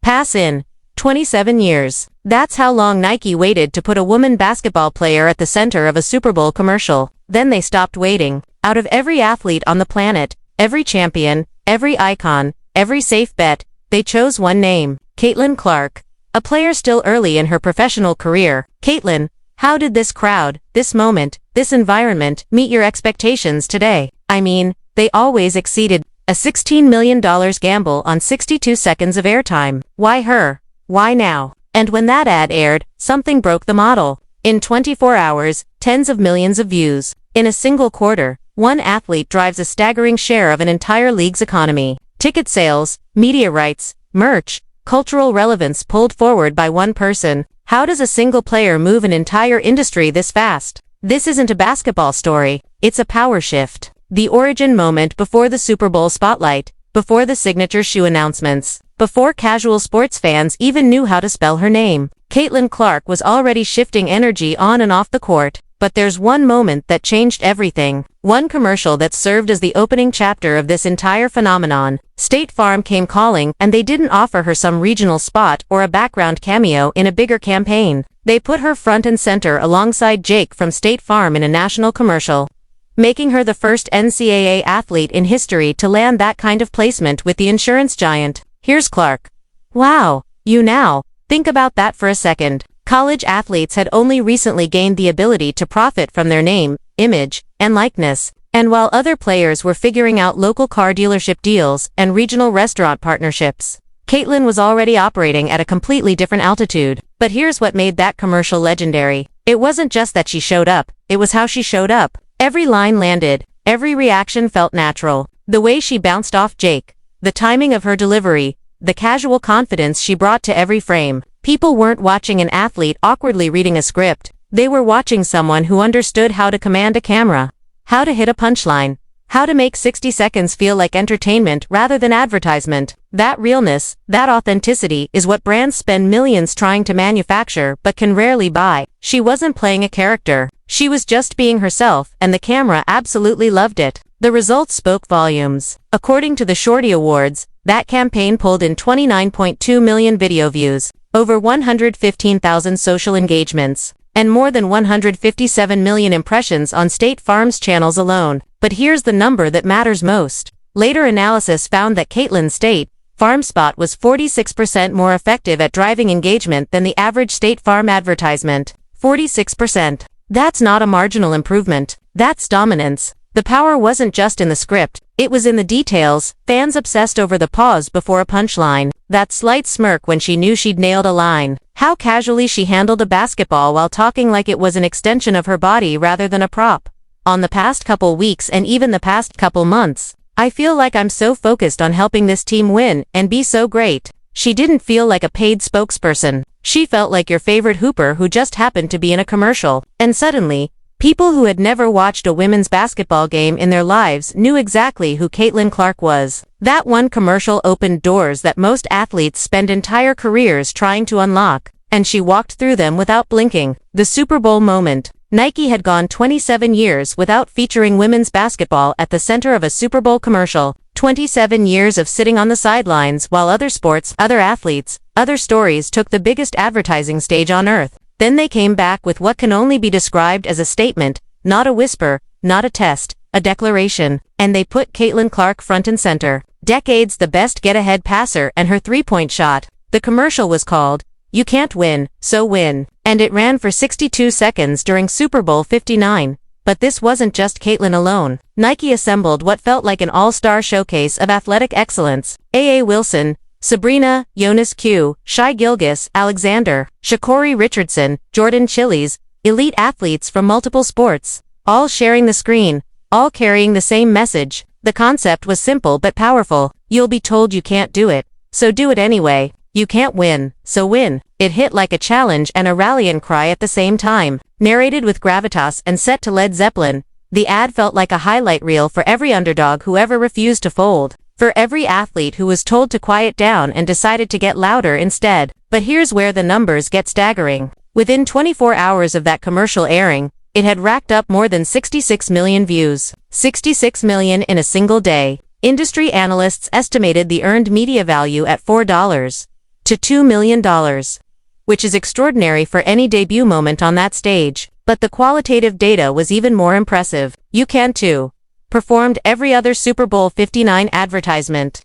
Pass in 27 years. That's how long Nike waited to put a woman basketball player at the center of a Super Bowl commercial. Then they stopped waiting. Out of every athlete on the planet, every champion, every icon, every safe bet, they chose one name, Caitlin Clark. A player still early in her professional career. Caitlin, how did this crowd, this moment, this environment, meet your expectations today? I mean, they always exceeded. A $16 million gamble on 62 seconds of airtime. Why her? Why now? And when that ad aired, something broke the model. In 24 hours, tens of millions of views. In a single quarter, one athlete drives a staggering share of an entire league's economy. Ticket sales, media rights, merch, cultural relevance pulled forward by one person. How does a single player move an entire industry this fast? This isn't a basketball story, it's a power shift. The origin moment before the Super Bowl spotlight, before the signature shoe announcements, before casual sports fans even knew how to spell her name. Caitlin Clark was already shifting energy on and off the court, but there's one moment that changed everything. One commercial that served as the opening chapter of this entire phenomenon. State Farm came calling, and they didn't offer her some regional spot or a background cameo in a bigger campaign. They put her front and center alongside Jake from State Farm in a national commercial, making her the first NCAA athlete in history to land that kind of placement with the insurance giant. Here's Clark. Wow, you now. Think about that for a second. College athletes had only recently gained the ability to profit from their name, image, and likeness, and while other players were figuring out local car dealership deals and regional restaurant partnerships, Caitlin was already operating at a completely different altitude. But here's what made that commercial legendary. It wasn't just that she showed up, it was how she showed up. Every line landed, every reaction felt natural. The way she bounced off Jake, the timing of her delivery, the casual confidence she brought to every frame. People weren't watching an athlete awkwardly reading a script. They were watching someone who understood how to command a camera, how to hit a punchline, how to make 60 seconds feel like entertainment rather than advertisement. That realness, that authenticity is what brands spend millions trying to manufacture but can rarely buy. She wasn't playing a character. She was just being herself, and the camera absolutely loved it. The results spoke volumes. According to the Shorty Awards, that campaign pulled in 29.2 million video views, over 115,000 social engagements, and more than 157 million impressions on State Farm's channels alone. But here's the number that matters most. Later analysis found that Caitlin's State Farm spot was 46% more effective at driving engagement than the average State Farm advertisement. 46%. That's not a marginal improvement. That's dominance. The power wasn't just in the script, it was in the details. Fans obsessed over the pause before a punchline, that slight smirk when she knew she'd nailed a line, how casually she handled a basketball while talking like it was an extension of her body rather than a prop. On the past couple weeks and even the past couple months, I feel like I'm so focused on helping this team win and be so great. She didn't feel like a paid spokesperson. She felt like your favorite hooper who just happened to be in a commercial. And suddenly, people who had never watched a women's basketball game in their lives knew exactly who Caitlin Clark was. That one commercial opened doors that most athletes spend entire careers trying to unlock, and she walked through them without blinking. The Super Bowl moment. Nike had gone 27 years without featuring women's basketball at the center of a Super Bowl commercial. 27 years of sitting on the sidelines while other sports, other athletes, other stories took the biggest advertising stage on earth. Then they came back with what can only be described as a statement, not a whisper, not a test, a declaration, and they put Caitlin Clark front and center. Decades the best get-ahead passer and her three-point shot. The commercial was called, "You Can't Win, So Win," and it ran for 62 seconds during Super Bowl 59. But this wasn't just Caitlin alone. Nike assembled what felt like an all-star showcase of athletic excellence. A.A. Wilson, Sabrina, Jonas Q, Shai Gilgeous-Alexander, Sha'Carri Richardson, Jordan Chiles, elite athletes from multiple sports, all sharing the screen, all carrying the same message. The concept was simple but powerful. You'll be told you can't do it, so do it anyway. You can't win, so win. It hit like a challenge and a rallying cry at the same time. Narrated with gravitas and set to Led Zeppelin, the ad felt like a highlight reel for every underdog who ever refused to fold, for every athlete who was told to quiet down and decided to get louder instead. But here's where the numbers get staggering. Within 24 hours of that commercial airing, it had racked up more than 66 million views. 66 million in a single day. Industry analysts estimated the earned media value at $4.2 to $2 million, which is extraordinary for any debut moment on that stage. But the qualitative data was even more impressive. You Can Too performed every other Super Bowl 59 advertisement,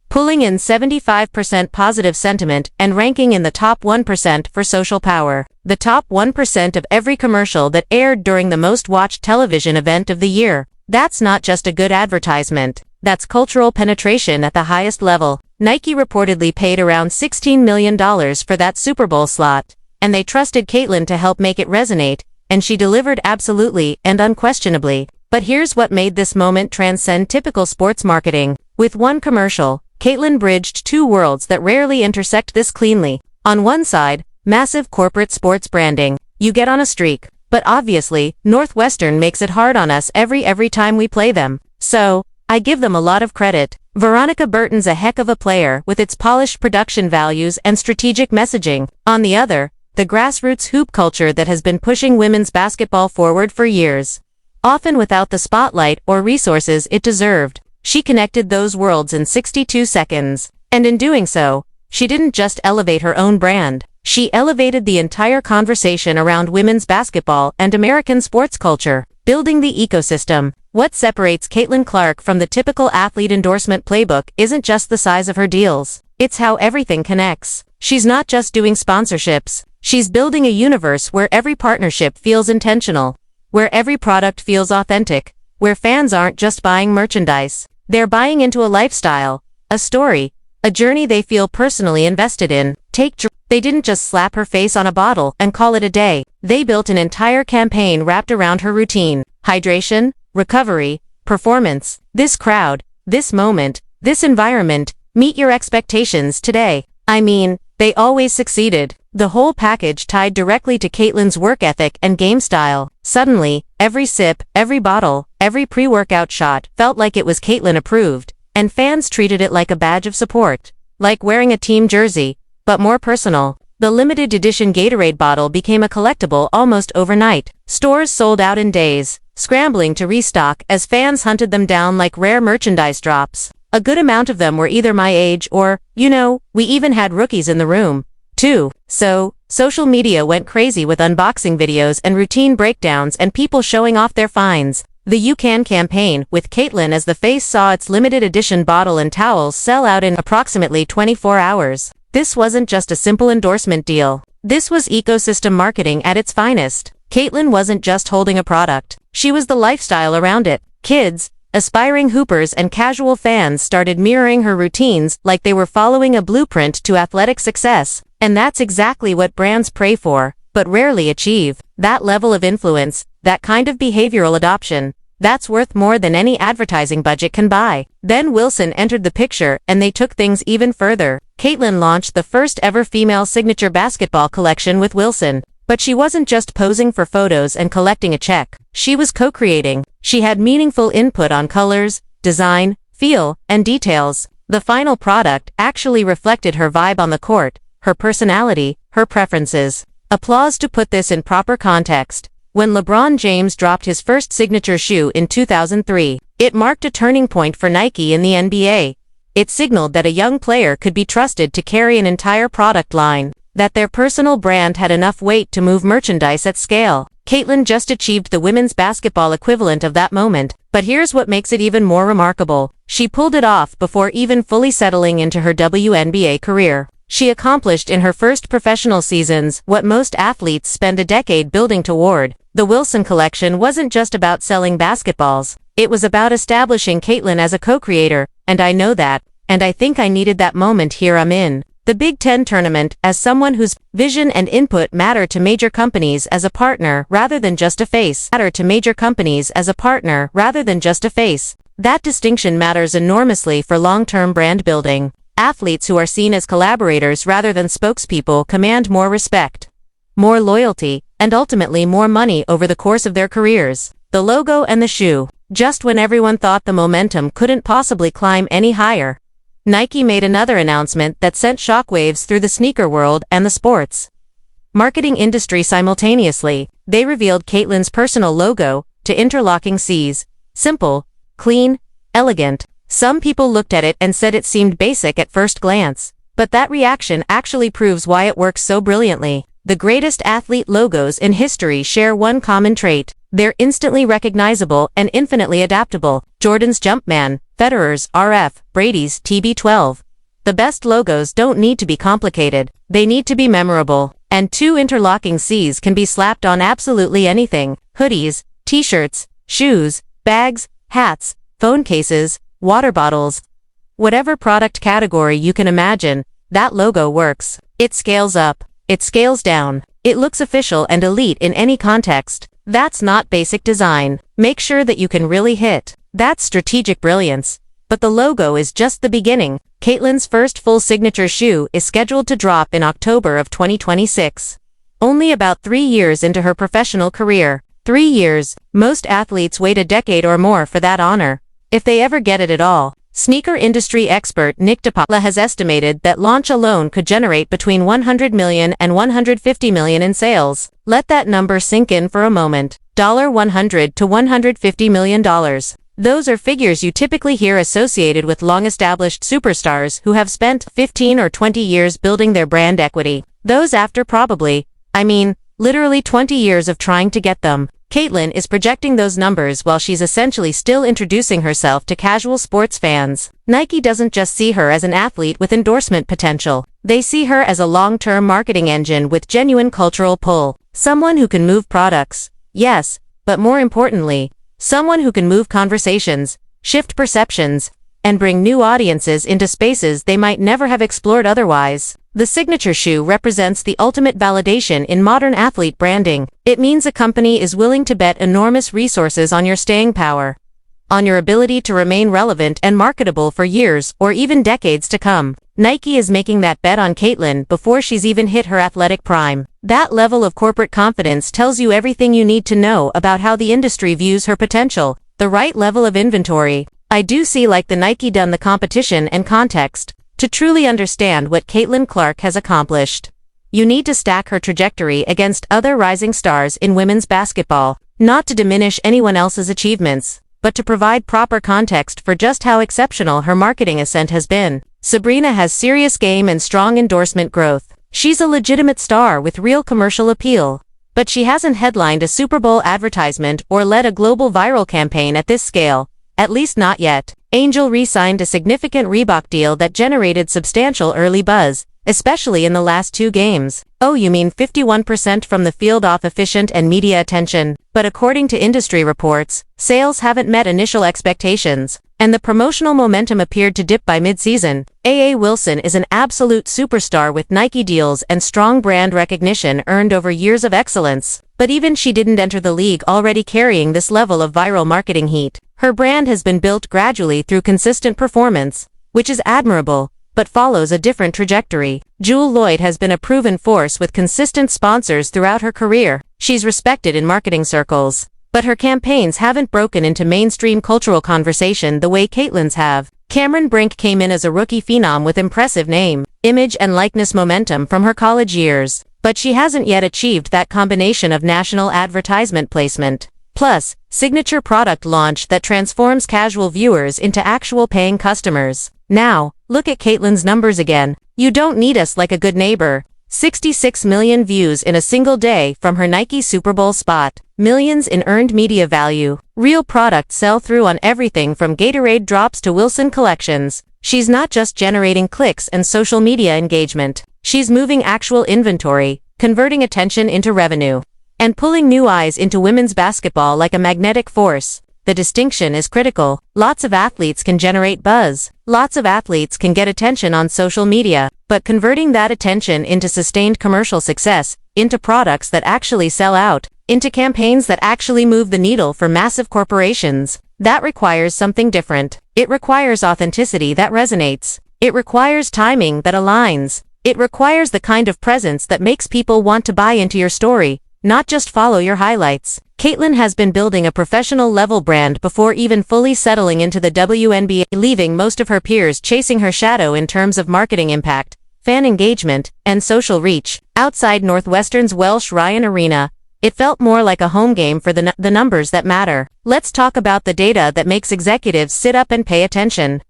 pulling in 75% positive sentiment and ranking in the top 1% for social power. The top 1% of every commercial that aired during the most watched television event of the year. That's not just a good advertisement. That's cultural penetration at the highest level. Nike reportedly paid around $16 million for that Super Bowl slot, and they trusted Caitlyn to help make it resonate, and she delivered absolutely and unquestionably. But here's what made this moment transcend typical sports marketing. With one commercial, Caitlyn bridged two worlds that rarely intersect this cleanly. On one side, massive corporate sports branding. You get on a streak. But obviously, Northwestern makes it hard on us every time we play them. So, I give them a lot of credit. Veronica Burton's a heck of a player with its polished production values and strategic messaging. On the other, the grassroots hoop culture that has been pushing women's basketball forward for years, often without the spotlight or resources it deserved. She connected those worlds in 62 seconds. And in doing so, she didn't just elevate her own brand. She elevated the entire conversation around women's basketball and American sports culture, building the ecosystem. What separates Caitlin Clark from the typical athlete endorsement playbook isn't just the size of her deals. It's how everything connects. She's not just doing sponsorships. She's building a universe where every partnership feels intentional, where every product feels authentic, where fans aren't just buying merchandise. They're buying into a lifestyle, a story, a journey they feel personally invested in. They didn't just slap her face on a bottle and call it a day. They built an entire campaign wrapped around her routine. Hydration, recovery, performance. This crowd, this moment, this environment, meet your expectations today. I mean, they always succeeded. The whole package tied directly to Caitlyn's work ethic and game style. Suddenly, every sip, every bottle, every pre-workout shot felt like it was Caitlyn approved, and fans treated it like a badge of support. Like wearing a team jersey, but more personal. The limited edition Gatorade bottle became a collectible almost overnight. Stores sold out in days, scrambling to restock as fans hunted them down like rare merchandise drops. A good amount of them were either my age or, we even had rookies in the room, too. So, social media went crazy with unboxing videos and routine breakdowns and people showing off their finds. The You Can campaign, with Caitlyn as the face, saw its limited edition bottle and towels sell out in approximately 24 hours. This wasn't just a simple endorsement deal. This was ecosystem marketing at its finest. Caitlyn wasn't just holding a product. She was the lifestyle around it. Kids, aspiring hoopers and casual fans started mirroring her routines like they were following a blueprint to athletic success. And that's exactly what brands pray for, but rarely achieve. That level of influence, that kind of behavioral adoption, that's worth more than any advertising budget can buy. Then Wilson entered the picture and they took things even further. Caitlyn launched the first ever female signature basketball collection with Wilson. But she wasn't just posing for photos and collecting a check. She was co-creating. She had meaningful input on colors, design, feel, and details. The final product actually reflected her vibe on the court, her personality, her preferences. Applause to put this in proper context. When LeBron James dropped his first signature shoe in 2003, it marked a turning point for Nike in the NBA. It signaled that a young player could be trusted to carry an entire product line, that their personal brand had enough weight to move merchandise at scale. Caitlyn just achieved the women's basketball equivalent of that moment, but here's what makes it even more remarkable. She pulled it off before even fully settling into her WNBA career. She accomplished in her first professional seasons what most athletes spend a decade building toward. The Wilson collection wasn't just about selling basketballs. It was about establishing Caitlyn as a co-creator, and I know that, and I think I needed that moment. Here I'm in the Big Ten tournament as someone whose vision and input matter to major companies as a partner rather than just a face. That distinction matters enormously for long-term brand building. Athletes who are seen as collaborators rather than spokespeople command more respect, more loyalty, and ultimately more money over the course of their careers. The logo and the shoe. Just when everyone thought the momentum couldn't possibly climb any higher, Nike made another announcement that sent shockwaves through the sneaker world and the sports marketing industry simultaneously. They revealed Caitlyn's personal logo to interlocking C's. Simple, clean, elegant. Some people looked at it and said it seemed basic at first glance. But that reaction actually proves why it works so brilliantly. The greatest athlete logos in history share one common trait. They're instantly recognizable and infinitely adaptable. Jordan's Jumpman, Federer's RF, Brady's TB12. The best logos don't need to be complicated. They need to be memorable. And two interlocking C's can be slapped on absolutely anything. Hoodies, t-shirts, shoes, bags, hats, phone cases, water bottles. Whatever product category you can imagine, that logo works. It scales up. It scales down. It looks official and elite in any context. That's not basic design. Make sure that you can really hit. That's strategic brilliance. But the logo is just the beginning. Caitlin's first full signature shoe is scheduled to drop in October of 2026. Only about 3 years into her professional career. 3 years. Most athletes wait a decade or more for that honor, if they ever get it at all. Sneaker industry expert Nick DePaula has estimated that launch alone could generate between $100 million and $150 million in sales. Let that number sink in for a moment. $100 to $150 million. Those are figures you typically hear associated with long-established superstars who have spent 15 or 20 years building their brand equity. Those after literally 20 years of trying to get them. Caitlin is projecting those numbers while she's essentially still introducing herself to casual sports fans. Nike doesn't just see her as an athlete with endorsement potential. They see her as a long-term marketing engine with genuine cultural pull. Someone who can move products. Yes, but more importantly, someone who can move conversations, shift perceptions, and bring new audiences into spaces they might never have explored otherwise. The signature shoe represents the ultimate validation in modern athlete branding. It means a company is willing to bet enormous resources on your staying power, on your ability to remain relevant and marketable for years or even decades to come. Nike is making that bet on Caitlin before she's even hit her athletic prime. That level of corporate confidence tells you everything you need to know about how the industry views her potential. The right level of inventory. I do see like the Nike done the competition and context. To truly understand what Caitlin Clark has accomplished, you need to stack her trajectory against other rising stars in women's basketball, not to diminish anyone else's achievements, but to provide proper context for just how exceptional her marketing ascent has been. Sabrina has serious game and strong endorsement growth. She's a legitimate star with real commercial appeal, but she hasn't headlined a Super Bowl advertisement or led a global viral campaign at this scale, at least not yet. Angel re-signed a significant Reebok deal that generated substantial early buzz, especially in the last 2 games. Oh, you mean 51% from the field off efficient and media attention? But according to industry reports, sales haven't met initial expectations, and the promotional momentum appeared to dip by mid-season. A.A. Wilson is an absolute superstar with Nike deals and strong brand recognition earned over years of excellence. But even she didn't enter the league already carrying this level of viral marketing heat. Her brand has been built gradually through consistent performance, which is admirable, but follows a different trajectory. Jewel Lloyd has been a proven force with consistent sponsors throughout her career. She's respected in marketing circles, but her campaigns haven't broken into mainstream cultural conversation the way Caitlin's have. Cameron Brink came in as a rookie phenom with impressive name, image and likeness momentum from her college years, but she hasn't yet achieved that combination of national advertisement placement, plus signature product launch that transforms casual viewers into actual paying customers. Now, look at Caitlin's numbers again. You don't need us like a good neighbor. 66 million views in a single day from her Nike Super Bowl spot. Millions in earned media value. Real product sell-through on everything from Gatorade drops to Wilson collections. She's not just generating clicks and social media engagement. She's moving actual inventory, converting attention into revenue, and pulling new eyes into women's basketball like a magnetic force. The distinction is critical. Lots of athletes can generate buzz. Lots of athletes can get attention on social media, but converting that attention into sustained commercial success, into products that actually sell out, into campaigns that actually move the needle for massive corporations, that requires something different. It requires authenticity that resonates. It requires timing that aligns. It requires the kind of presence that makes people want to buy into your story, not just follow your highlights. Caitlin has been building a professional-level brand before even fully settling into the WNBA, leaving most of her peers chasing her shadow in terms of marketing impact, fan engagement, and social reach. Outside Northwestern's Welsh Ryan Arena, it felt more like a home game for the numbers that matter. Let's talk about the data that makes executives sit up and pay attention.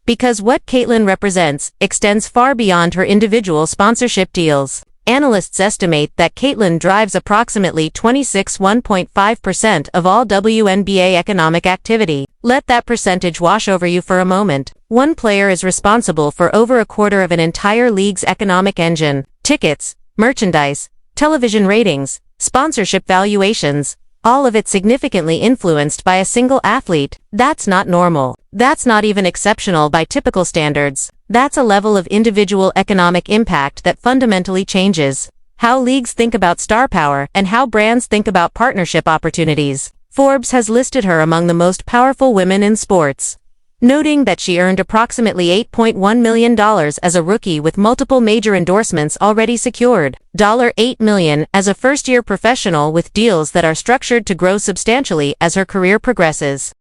Because what Caitlyn represents extends far beyond her individual sponsorship deals. Analysts estimate that Caitlyn drives approximately 1.5% of all WNBA economic activity. Let that percentage wash over you for a moment. One player is responsible for over a quarter of an entire league's economic engine: tickets, merchandise, television ratings, sponsorship valuations, all of it significantly influenced by a single athlete. That's not normal. That's not even exceptional by typical standards. That's a level of individual economic impact that fundamentally changes how leagues think about star power and how brands think about partnership opportunities. Forbes has listed her among the most powerful women in sports, noting that she earned approximately $8.1 million as a rookie with multiple major endorsements already secured, $8 million as a first-year professional with deals that are structured to grow substantially as her career progresses.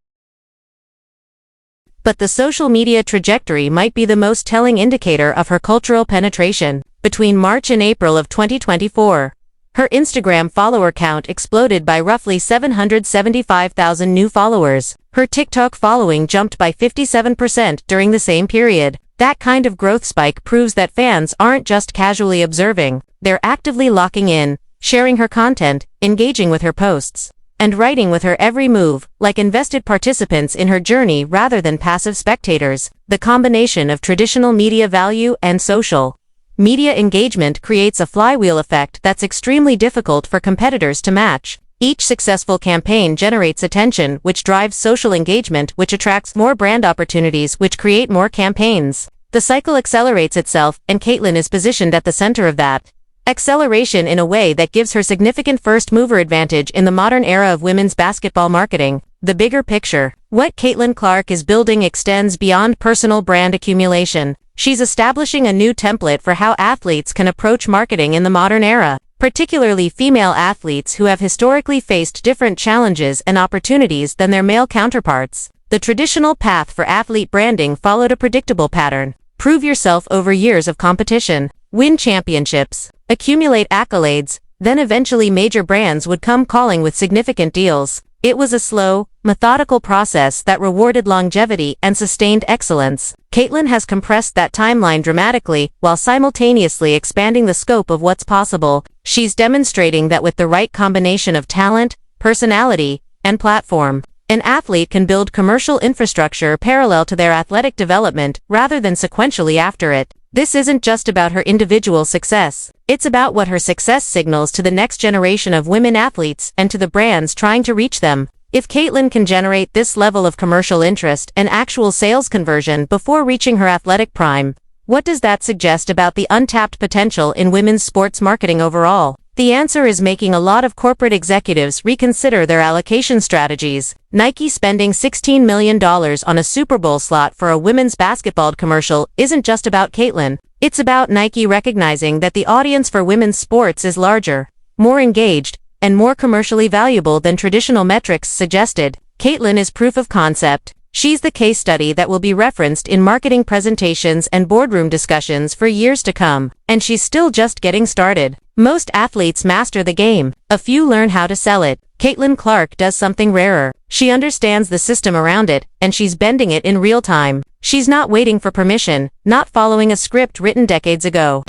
But the social media trajectory might be the most telling indicator of her cultural penetration. Between March and April of 2024, her Instagram follower count exploded by roughly 775,000 new followers. Her TikTok following jumped by 57% during the same period. That kind of growth spike proves that fans aren't just casually observing, they're actively locking in, sharing her content, engaging with her posts, and writing with her every move, like invested participants in her journey rather than passive spectators. The combination of traditional media value and social media engagement creates a flywheel effect that's extremely difficult for competitors to match. Each successful campaign generates attention, which drives social engagement, which attracts more brand opportunities, which create more campaigns. The cycle accelerates itself, and Caitlyn is positioned at the center of that acceleration in a way that gives her significant first-mover advantage in the modern era of women's basketball marketing. The bigger picture. What Caitlyn Clark is building extends beyond personal brand accumulation. She's establishing a new template for how athletes can approach marketing in the modern era, particularly female athletes who have historically faced different challenges and opportunities than their male counterparts. The traditional path for athlete branding followed a predictable pattern: prove yourself over years of competition, win championships, accumulate accolades, then eventually major brands would come calling with significant deals. It was a slow, methodical process that rewarded longevity and sustained excellence. Caitlyn has compressed that timeline dramatically while simultaneously expanding the scope of what's possible. She's demonstrating that with the right combination of talent, personality, and platform, an athlete can build commercial infrastructure parallel to their athletic development rather than sequentially after it. This isn't just about her individual success. It's about what her success signals to the next generation of women athletes and to the brands trying to reach them. If Caitlyn can generate this level of commercial interest and actual sales conversion before reaching her athletic prime, what does that suggest about the untapped potential in women's sports marketing overall? The answer is making a lot of corporate executives reconsider their allocation strategies. Nike spending $16 million on a Super Bowl slot for a women's basketball commercial isn't just about Caitlyn. It's about Nike recognizing that the audience for women's sports is larger, more engaged, and more commercially valuable than traditional metrics suggested. Caitlyn is proof of concept. She's the case study that will be referenced in marketing presentations and boardroom discussions for years to come. And she's still just getting started. Most athletes master the game. A few learn how to sell it. Caitlyn Clark does something rarer. She understands the system around it, and she's bending it in real time. She's not waiting for permission, not following a script written decades ago.